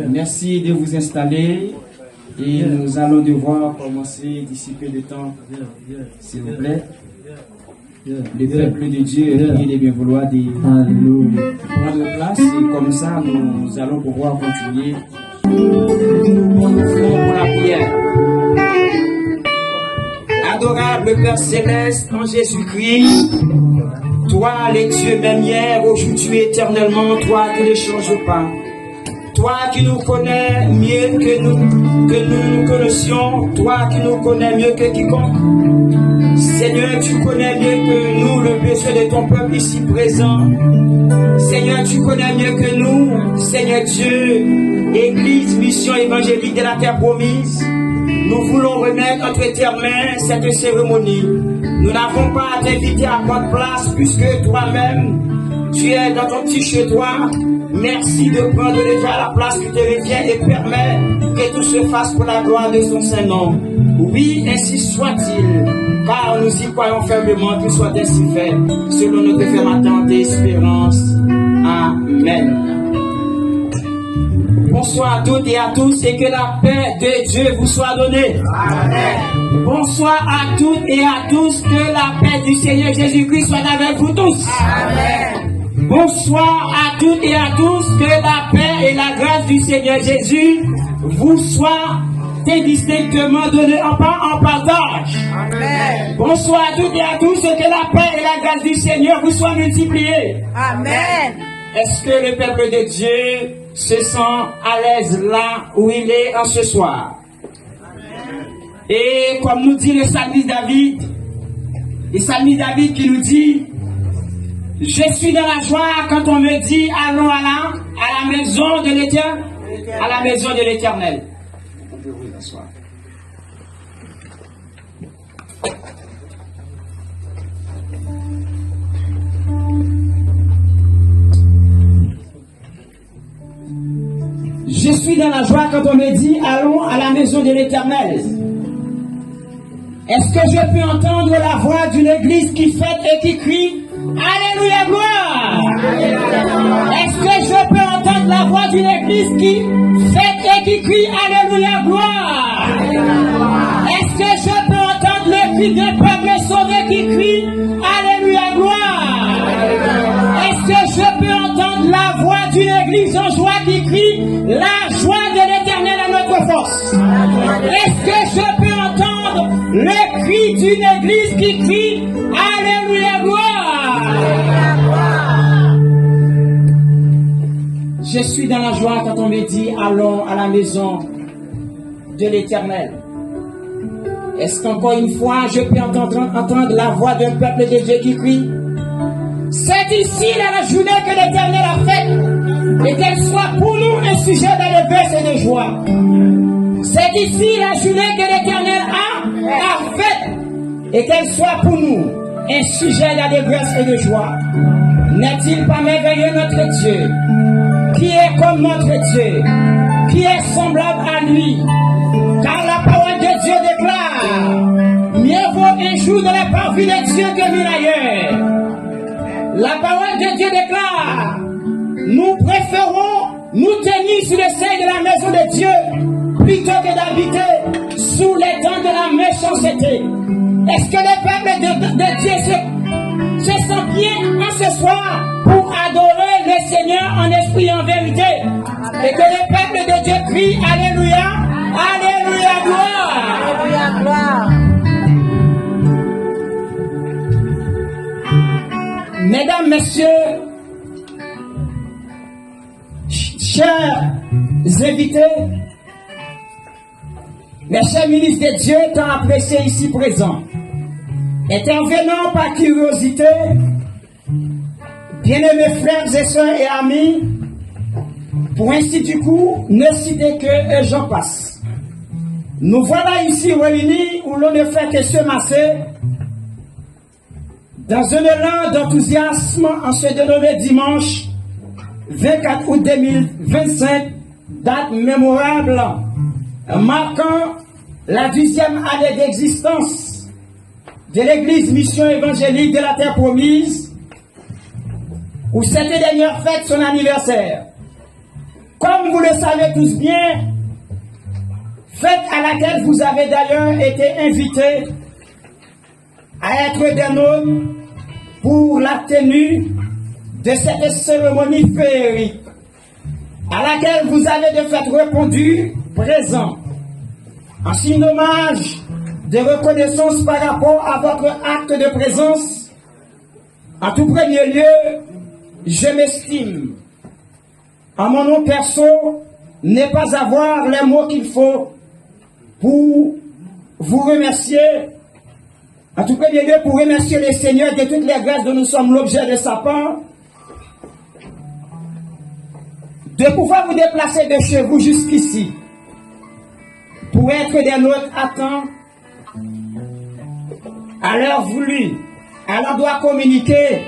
Merci de vous installer et nous allons devoir commencer d'ici peu de temps, s'il vous plaît. Le peuple de Dieu est prié de bien vouloir de prendre place et comme ça nous allons pouvoir continuer. Nous ferons pour la prière. Adorable Père Céleste, en Jésus-Christ, toi, les dieux même hier, aujourd'hui, éternellement, toi qui ne changes pas. Toi qui nous connais mieux que nous connaissions, toi qui nous connais mieux que quiconque. Seigneur, tu connais mieux que nous le besoin de ton peuple ici présent. Seigneur, tu connais mieux que nous, Seigneur Dieu, Église, mission évangélique de la terre promise. Nous voulons remettre entre tes mains cette cérémonie. Nous n'avons pas à t'inviter à prendre place puisque toi-même, tu es dans ton petit chez toi. Merci de prendre déjà la place qui te revient et permet que tout se fasse pour la gloire de son Saint-Nom. Oui, ainsi soit-il, car nous y croyons fermement qu'il soit ainsi fait, selon notre ferme attente et espérance. Amen. Bonsoir à toutes et à tous et que la paix de Dieu vous soit donnée. Amen. Bonsoir à toutes et à tous, que la paix du Seigneur Jésus-Christ soit avec vous tous. Amen. Bonsoir à toutes et à tous, que la paix et la grâce du Seigneur Jésus vous soient indistinctement données en partage. Amen. Bonsoir à toutes et à tous, que la paix et la grâce du Seigneur vous soient multipliées. Amen. Est-ce que le peuple de Dieu se sent à l'aise là où il est en ce soir? Amen. Et comme nous dit le psalmiste David, qui nous dit: je suis dans la joie quand on me dit allons à la maison de l'Éternel, à la maison de l'Éternel. On peut vous asseoir. Je suis dans la joie quand on me dit allons à la maison de l'Éternel. Est-ce que je peux entendre la voix d'une église qui fête et qui crie Alléluia, gloire? Est-ce que je peux entendre la voix d'une église qui fête et qui crie Alléluia, gloire? Est-ce que je peux entendre le cri d'un peuple sauvé qui crie Alléluia, gloire? Est-ce que je peux entendre la voix d'une église en joie qui crie la joie de l'Éternel à notre force? Est-ce que je peux entendre le cri d'une église qui crie Alléluia, gloire? Je suis dans la joie quand on me dit allons à la maison de l'Éternel. Est-ce qu'encore une fois je peux entendre la voix d'un peuple de Dieu qui crie? C'est ici la journée que l'Éternel a faite, et qu'elle soit pour nous un sujet d'allégresse et de joie. C'est ici la journée que l'Éternel a faite, et qu'elle soit pour nous un sujet d'allégresse et de joie. N'est-il pas merveilleux notre Dieu, qui est comme notre Dieu, qui est semblable à lui? Car la parole de Dieu déclare: mieux vaut un jour de la parvis de Dieu que mille ailleurs. La parole de Dieu déclare: nous préférons nous tenir sous le seuil de la maison de Dieu plutôt que d'habiter sous les dents de la méchanceté. Est-ce que le peuple de Dieu se sent bien en ce soir pour adorer le Seigneur en esprit et en vérité? Et que le peuple de Dieu crie Alléluia, Alléluia, gloire. Alléluia, gloire. Mesdames, messieurs, chers invités, mes chers ministres de Dieu, tant appréciés ici présents, intervenant par curiosité, bien-aimés frères et sœurs et amis, pour ainsi du coup ne citer que j'en passe. Nous voilà ici réunis où l'on ne fait que se masser dans un élan d'enthousiasme en ce dénommé dimanche 24 août 2025, date mémorable marquant la 10e année d'existence de l'église mission évangélique de la terre promise, où cette dernière fête son anniversaire. Comme vous le savez tous bien, fête à laquelle vous avez d'ailleurs été invités à être des nôtres pour la tenue de cette cérémonie féerique, à laquelle vous avez de fait répondu présent, en signe d'hommage, de reconnaissance par rapport à votre acte de présence. En tout premier lieu, je m'estime, en mon nom perso, ne pas avoir les mots qu'il faut pour vous remercier. En tout premier lieu, pour remercier le Seigneur de toutes les grâces dont nous sommes l'objet de sa part, de pouvoir vous déplacer de chez vous jusqu'ici, pour être des nôtres à temps, à l'heure voulue, à l'endroit communiqué,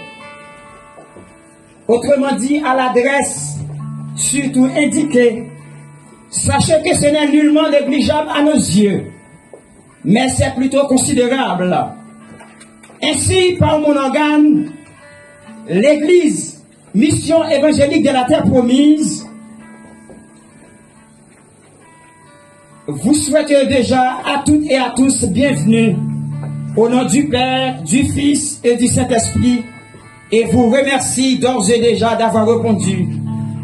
autrement dit à l'adresse surtout indiquée. Sachez que ce n'est nullement négligeable à nos yeux, mais c'est plutôt considérable. Ainsi, par mon organe, l'Église, mission évangélique de la terre promise, vous souhaite déjà à toutes et à tous bienvenue au nom du Père, du Fils et du Saint-Esprit, et vous remercie d'ores et déjà d'avoir répondu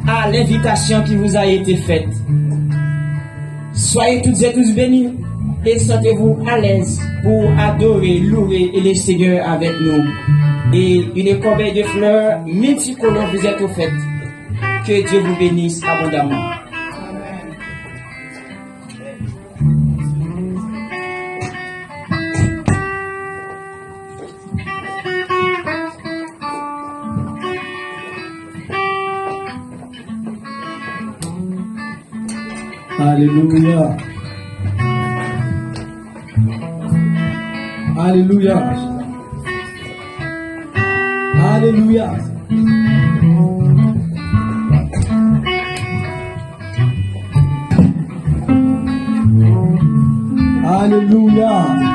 à l'invitation qui vous a été faite. Soyez toutes et tous bénis et sentez-vous à l'aise pour adorer, louer et le Seigneur avec nous. Et une corbeille de fleurs multicolores vous est offerte. Que Dieu vous bénisse abondamment. Alléluia. Alléluia. Alléluia. Alléluia.